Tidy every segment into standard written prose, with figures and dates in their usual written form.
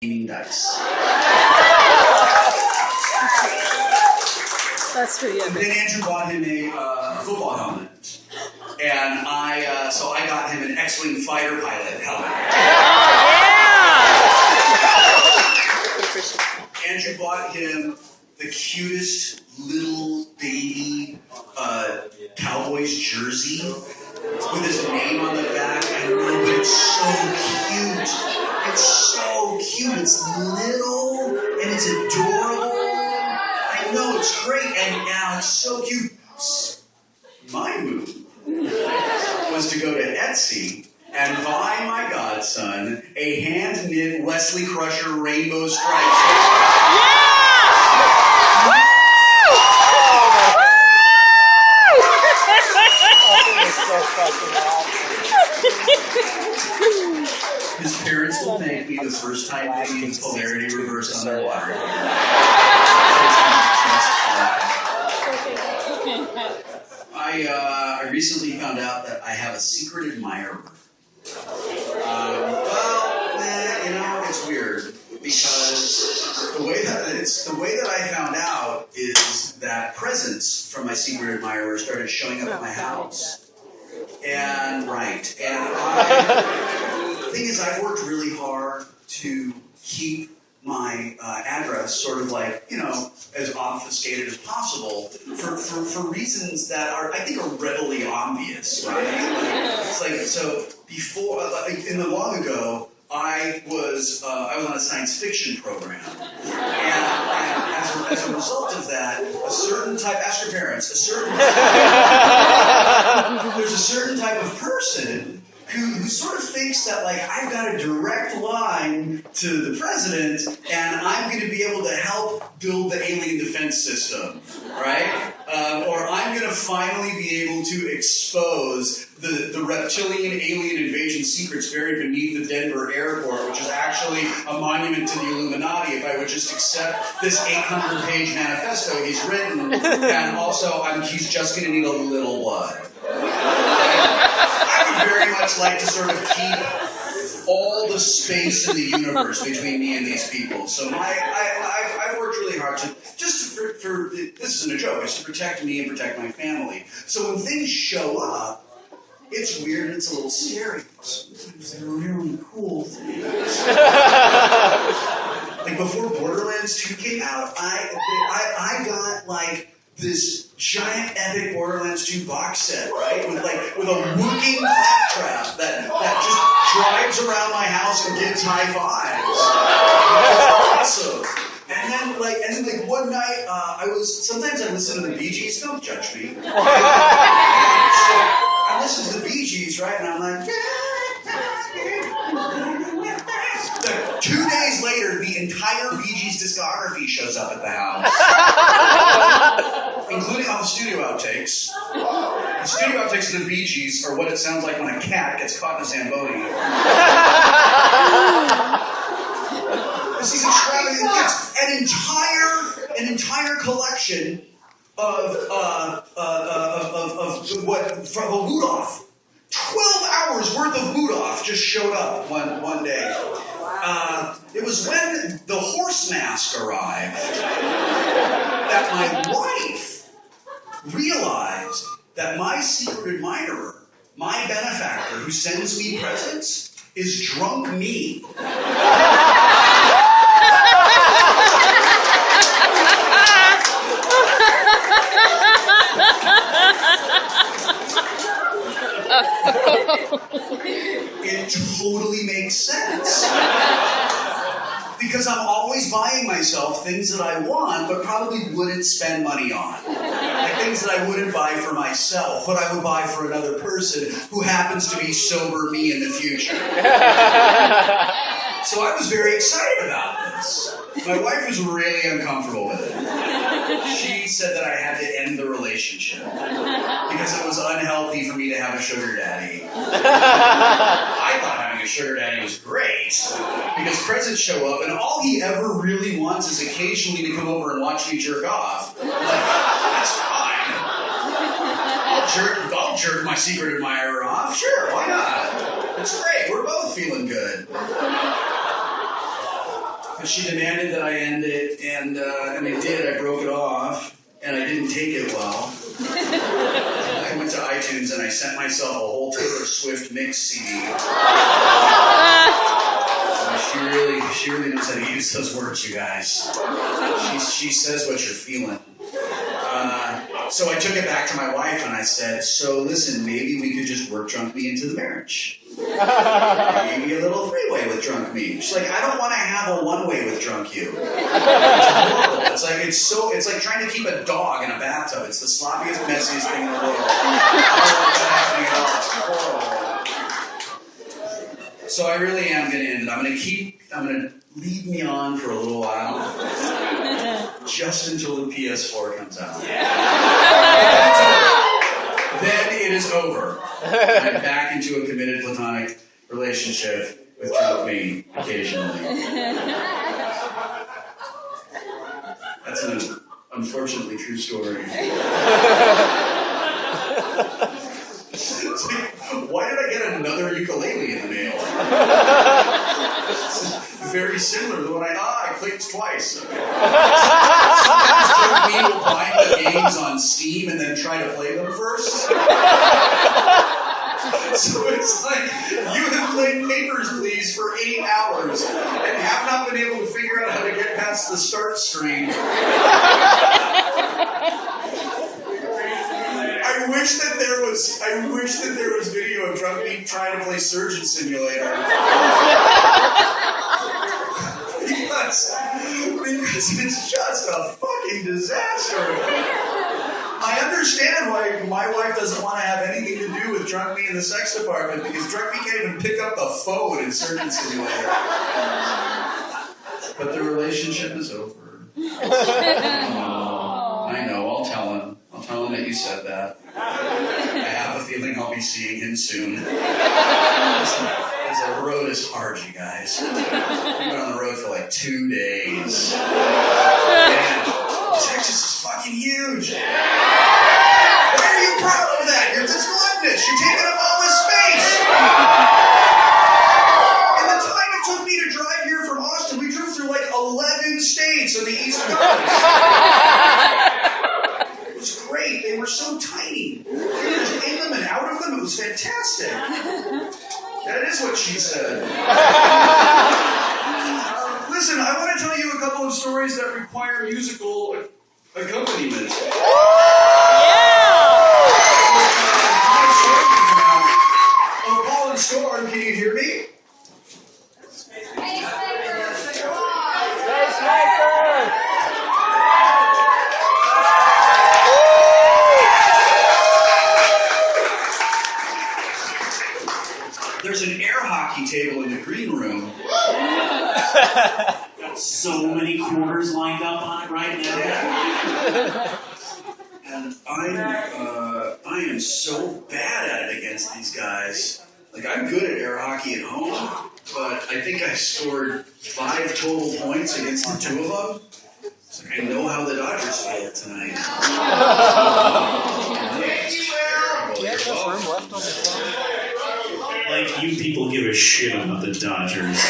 gaming dice. That's pretty epic. And then Andrew bought him a football helmet. And so I got him an X-Wing fighter pilot helmet. Yeah! Andrew bought him the cutest little baby Cowboys jersey with his name on the back. I know, but it's so cute. It's so cute. It's little and it's adorable. I know, it's great, and now it's so cute. My move was to go to Etsy and buy my godson a hand-knit Wesley Crusher rainbow stripes. His parents will thank me the first time they see the polarity reverse on their water. I recently found out that I have a secret admirer. It's weird because the way that I found out is that presents from my secret admirer started showing up at my house. And the thing is, I've worked really hard to keep my address sort of like, as obfuscated as possible for reasons that I think are readily obvious, right? So before, in the long ago, I was on a science fiction program, and as a result of that, a certain type, ask your parents, there's a certain type of person who sort of thinks that, I've got a direct line to the president, and I'm going to be able to help build the alien defense system, right? Or I'm going to finally be able to expose the reptilian alien invasion secrets buried beneath the Denver airport, which is actually a monument to the Illuminati, if I would just accept this 800-page manifesto he's written, and also he's just going to need a little blood. I would very much like to sort of keep all the space in the universe between me and these people. So I've worked really hard for this isn't a joke, it's to protect me and protect my family. So when things show up, it's weird and it's a little scary. Sometimes they're really cool things. Like before Borderlands 2 came out, I got this giant epic Borderlands 2 box set, right? With a working claptrap that just drives around my house and gives high fives. That's awesome. And then one night, sometimes I listen to the Bee Gees, don't judge me. So I listen to the Bee Gees, right? And I'm like, 2 days later, the entire Bee Gees discography shows up at the house. Including all the studio outtakes. The studio outtakes of the Bee Gees are what it sounds like when a cat gets caught in a Zamboni. This is extravagant. It's an entire collection of from a Ludoff. 12 hours worth of Ludoff just showed up one day. It was when the horse mask arrived that my wife realized that my secret admirer, my benefactor who sends me presents, is drunk me. It totally makes sense. Because I'm always buying myself things that I want, but probably wouldn't spend money on. Like things that I wouldn't buy for myself, but I would buy for another person who happens to be sober me in the future. So I was very excited about this. My wife was really uncomfortable with it. She said that I had to end the relationship because it was unhealthy for me to have a sugar daddy. I thought having a sugar daddy was great because presents show up and all he ever really wants is occasionally to come over and watch me jerk off. That's fine. I'll jerk my secret admirer off. Sure, why not? It's great. We're both feeling good. But she demanded that I end it, and I did. I broke it off, and I didn't take it well. I went to iTunes and I sent myself a whole Taylor Swift mix CD. She really knows how to use those words, you guys. She says what you're feeling. So I took it back to my wife and I said, so listen, maybe we could just work Drunk Me into the marriage. Maybe a little three-way with Drunk Me. She's like, I don't want to have a one-way with Drunk You. It's horrible. It's like trying to keep a dog in a bathtub. It's the sloppiest, messiest thing in the world. I don't want that happening at all. It's horrible. So I really am going to end it. I'm going to lead me on for a little while. Just until the PS4 comes out. Then it is over. I'm back into a committed platonic relationship with Drunk Me occasionally. That's an unfortunately true story. Why did I get another ukulele in the mail? Very similar to the one I clicked twice. Okay. Sometimes me will buy the games on Steam and then try to play them first. So it's like, you have played Papers, Please for 8 hours and have not been able to figure out how to get past the start screen. I wish that there was video of Drunk Me trying to play Surgeon Simulator. Because it's just a fucking disaster. I understand why my wife doesn't want to have anything to do with Drunk Me in the sex department, because Drunk Me can't even pick up the phone in Surgeon Simulator. But the relationship is over. I know, I'll tell him. I'll tell him that you said that. I have a feeling I'll be seeing him soon. The road is hard, you guys. We've been on the road for like 2 days. Man, Texas is fucking huge. Why are you proud of that? You're just gluttonous. You're taking up all this space. And the time it took me to drive here from Austin, we drove through like 11 states on the East Coast. It was great. They were so tiny. We were just in them and out of them. It was fantastic. That is what she said. Listen, I want to tell you a couple of stories that require musical accompaniment. Oh, Paul and Storm, can you hear me? There's an air hockey table in the green room. Got so many quarters lined up on it right now. And I am so bad at it against these guys. Like, I'm good at air hockey at home, but I think I scored 5 total points against the 2 of them. It's like, I know how the Dodgers feel tonight. Like you people give a shit about the Dodgers.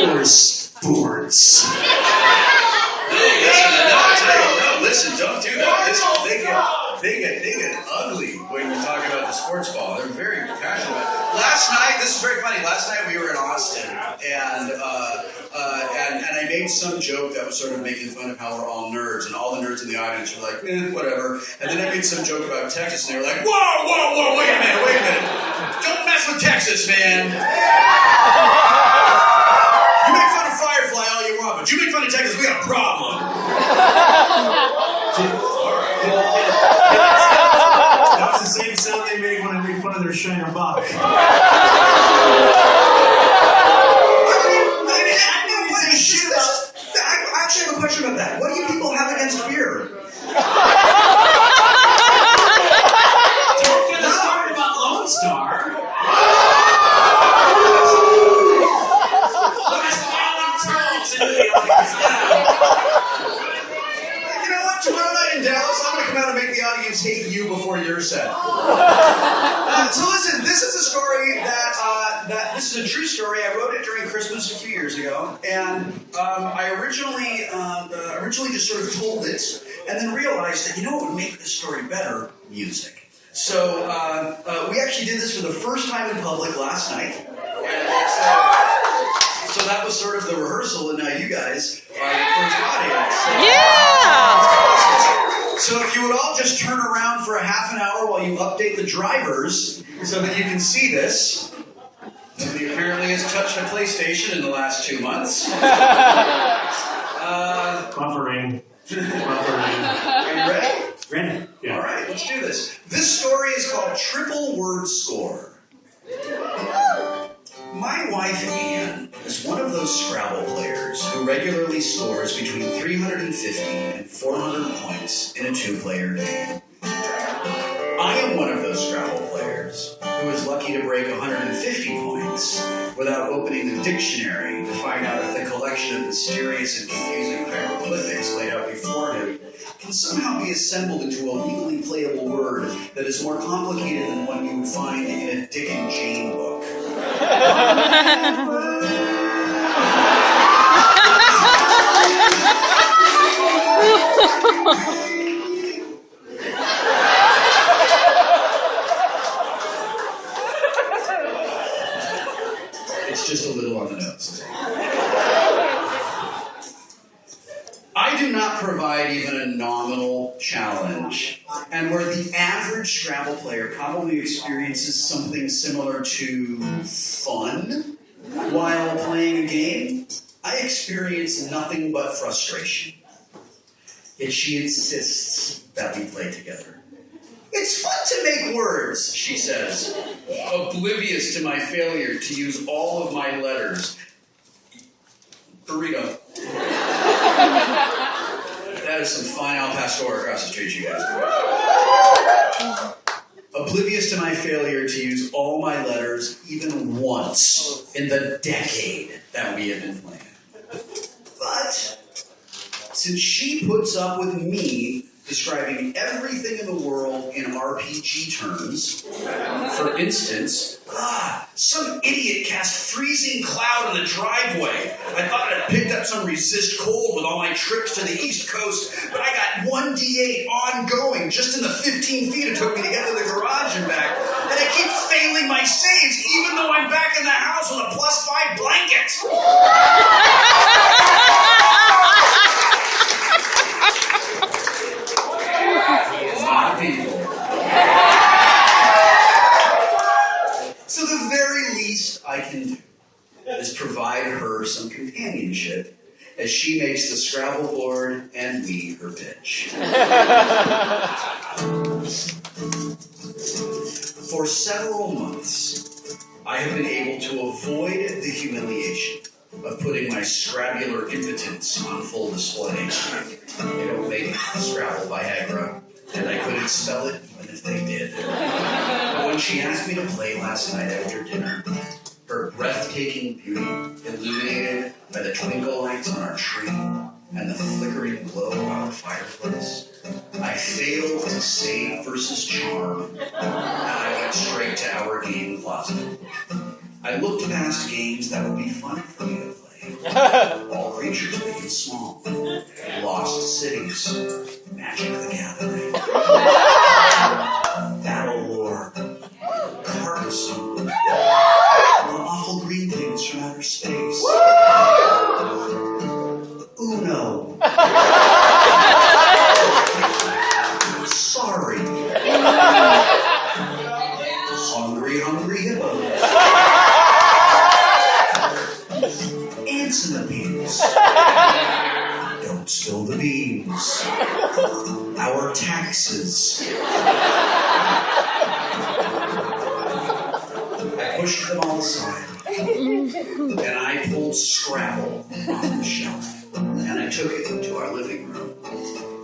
Or sports. No, listen, don't do that. They get ugly when you talk about the sports ball. They're very passionate about it. Last night, this is very funny. Last night we were in Austin, and I made some joke that was sort of making fun of how we're all nerds, and all the nerds in the audience were like, whatever. And then I made some joke about Texas, and they were like, whoa, wait a minute. Don't mess with Texas, man. You make fun of Firefly all you want, but you make fun of Texas, we got a problem. That was the same sound they made when I made fun of their Shiner box. I actually have a question about that. What do you people have against beer? Don't get us started about Lone Star. You know what? Tomorrow night in Dallas, I'm going to come out and make the audience hate you before your set. So listen, this is a story this is a true story. I wrote it during Christmas a few years ago, and I originally just sort of told it, and then realized that, what would make this story better? Music. So we actually did this for the first time in public last night. So that was sort of the rehearsal, and now you guys are the first audience. So if you would all just turn around for a half an hour while you update the drivers so that you can see this. Nobody apparently has touched a PlayStation in the last 2 months. Buffering. Are you ready? Ready? Yeah. All right, let's do this. This story is called Triple Word Score. My wife, Anne, is one of those Scrabble players who regularly scores between 350 and 400 points in a two-player game. I am one of those Scrabble players who is lucky to break 150 points without opening the dictionary to find out if the collection of mysterious and confusing hieroglyphics laid out before him can somehow be assembled into a legally playable word that is more complicated than one you would find in a Dick and Jane book. It's just a little on the nose. I do not provide even a nominal challenge, and where the average Scrabble player probably experiences something similar to fun while playing a game, I experience nothing but frustration. Yet she insists that we play together. It's fun to make words, she says, oblivious to my failure to use all of my letters. Burrito. That is some fine Al Pastor across the street, you guys. Oblivious to my failure to use all my letters even once in the decade that we have been playing. But since she puts up with me describing everything in the world in RPG terms, for instance, some idiot cast freezing cloud in the driveway. I thought I'd picked up some resist cold with all my trips to the East Coast, but I got 1d8 ongoing just in the 15 feet it took me to get to the garage and back. And I keep failing my saves even though I'm back in the house with a +5 blanket. People. So the very least I can do is provide her some companionship as she makes the Scrabble board and we her pitch. For several months, I have been able to avoid the humiliation of putting my scrabular impotence on full display. They don't make Scrabble Viagra, and I couldn't spell it even if they did. But when she asked me to play last night after dinner, her breathtaking beauty, illuminated by the twinkle lights on our tree and the flickering glow of our fireplace, I failed to save versus charm, and I went straight to our game closet. I looked past games that would be fun for me to play. All creatures big and small. Lost cities. Magic the Gathering. Battle Lore. Carcassonne. The awful green things from outer space. Uno. Sorry. Hungry hippos. Ants in the beans. Don't spill the beans. Our taxes. I pushed them all aside, and I pulled Scrabble off the shelf, and I took it into our living room.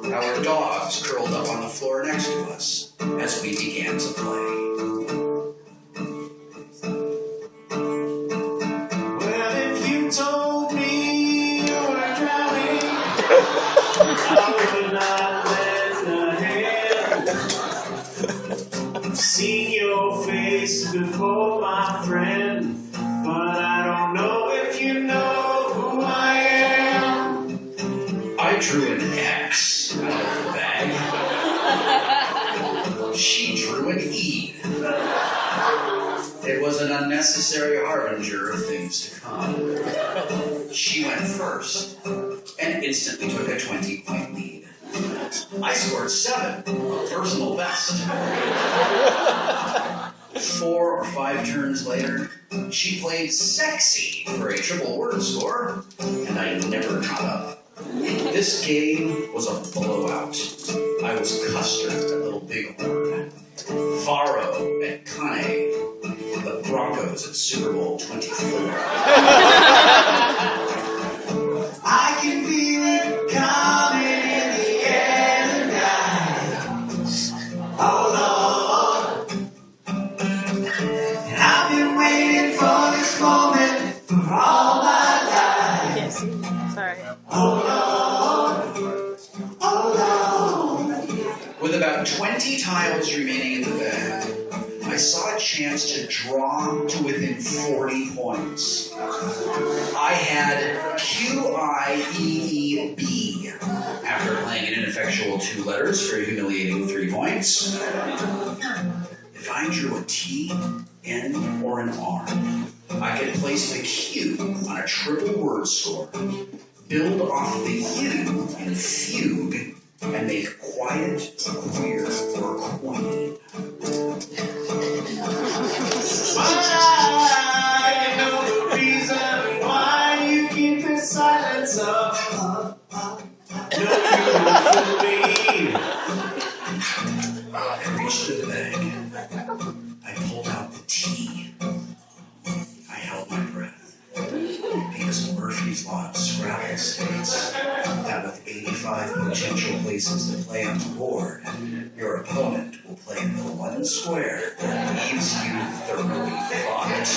Our dogs curled up on the floor next to us as we began to play. I would not let before, my friend, but I don't know if you know who I am. I drew an X out of the bag. She drew an E. It was an unnecessary harbinger of things to come. She went first and instantly took a 20-point lead. I scored 7, personal best. 4 or 5 turns later, she played sexy for a triple word score, and I never caught up. This game was a blowout. I was Custard at Little Bighorn, Varro at Kane, the Broncos at Super Bowl 24. I can feel it coming in the air tonight. Oh Lord, and I've been waiting for this moment for all my life. Yes. Sorry. Oh Lord, oh Lord. With about 20 tiles remaining in the bag, I saw a chance to draw to within 40 points. I had QIEEB after playing an ineffectual 2 letters for a humiliating 3 points. If I drew a T, N, or an R, I could place the Q on a triple word score, build off the U in fugue, and make quiet, queer, or queen. But I know the reason why you keep this silence up. No, you don't fool me. I reached for the bag. I pulled out the T. I held my breath. Because Murphy's Law of Scrabble states that with 85 potential places to play on the board, your opponent will play the one square that leaves you thoroughly fucked.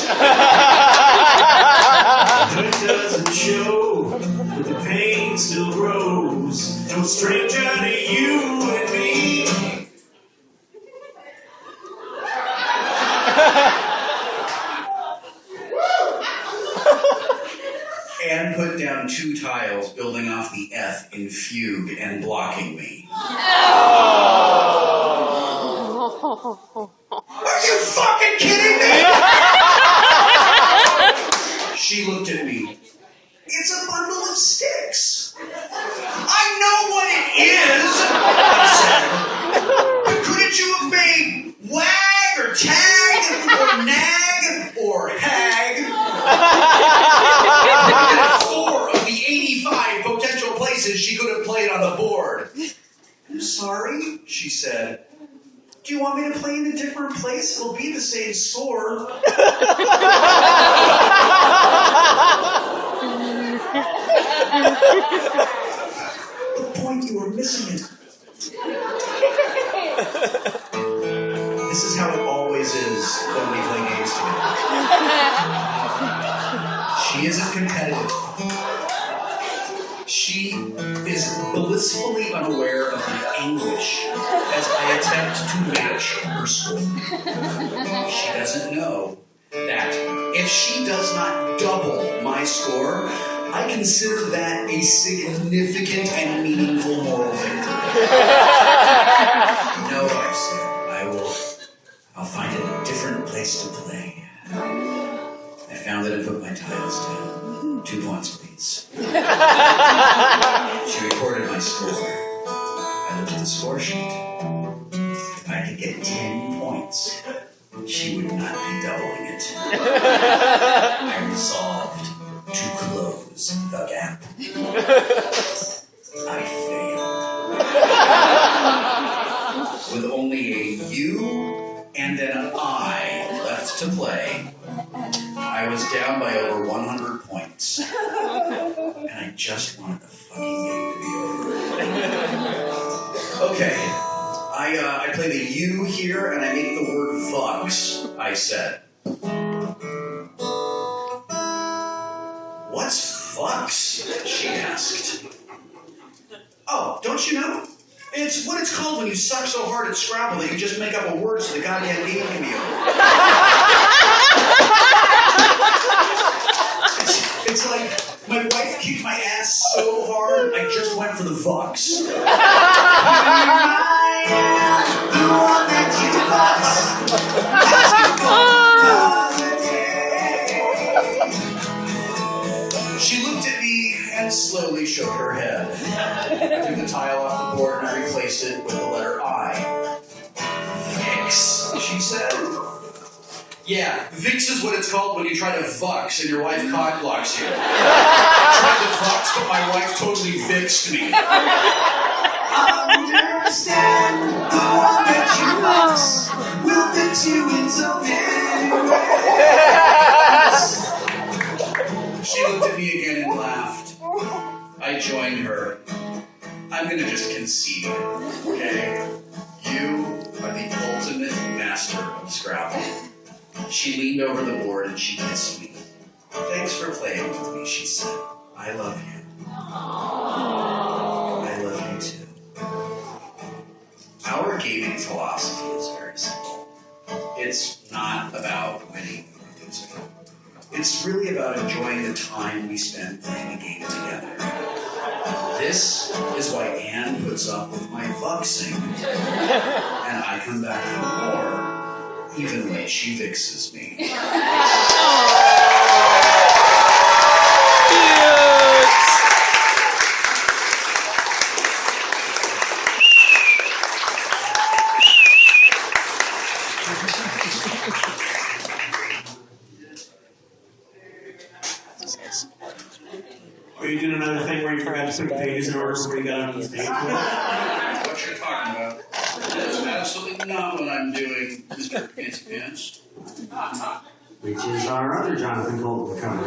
It doesn't show, but the pain still grows. No stranger to you and me. And put down 2 tiles, building off the F in fugue and blocking me. Are you fucking kidding me? She looked at me. It's a bundle of sticks. I know what it is, I said. Couldn't you have made wag or tag or nag or hag? 4 of the 85 potential places she could have played on the board. I'm sorry, she said. Do you want me to play in a different place? It'll be the same score. The point you were missing it. This is how it always is when we play games together. She isn't competitive. She is blissfully unaware of my anguish as I attempt to match her score. She doesn't know that if she does not double my score, I consider that a significant and meaningful moral victory. No, I said, I'll find a different place to play. I found it and put my tiles down. 2 points, please. She recorded my score. I looked at the score sheet. If I could get 10 points, she would not be doubling it. I resolved to close the gap. I failed. With only a U and an I left to play, I was down by over 100 points. And I just wanted the fucking game to be over. Okay. I play the U here and I make the word fucks, I said. What's fucks? She asked. Oh, don't you know? It's what it's called when you suck so hard at Scrabble that you just make up a word so the goddamn game can be over. It's like my wife kicked my ass so hard, I just went for the Vox. She looked at me and slowly shook her head. I took the tile off the board and I replaced it with the letter I. Vix, she said. Yeah, Vix is what it's called when you try to Vux and your wife cockblocks you. I tried to Vux, but my wife totally Vixed me. Understand the one that you lost will fix you in so many ways. She looked at me again and laughed. I joined her. I'm gonna just concede, okay? You are the ultimate master of Scrabble. She leaned over the board and she kissed me. Thanks for playing with me, she said. I love you. I love you too. Our gaming philosophy is very simple. It's not about winning or losing. It's really about enjoying the time we spend playing a game together. This is why Anne puts up with my Vuxing. And I come back for more, even when she vixes me. Are you doing another thing where you forgot to put pages in order before you got on the stage? What you're talking about? That's absolutely not what I'm doing, Mr. Fancy Pants. Which is our other Jonathan Colton coming.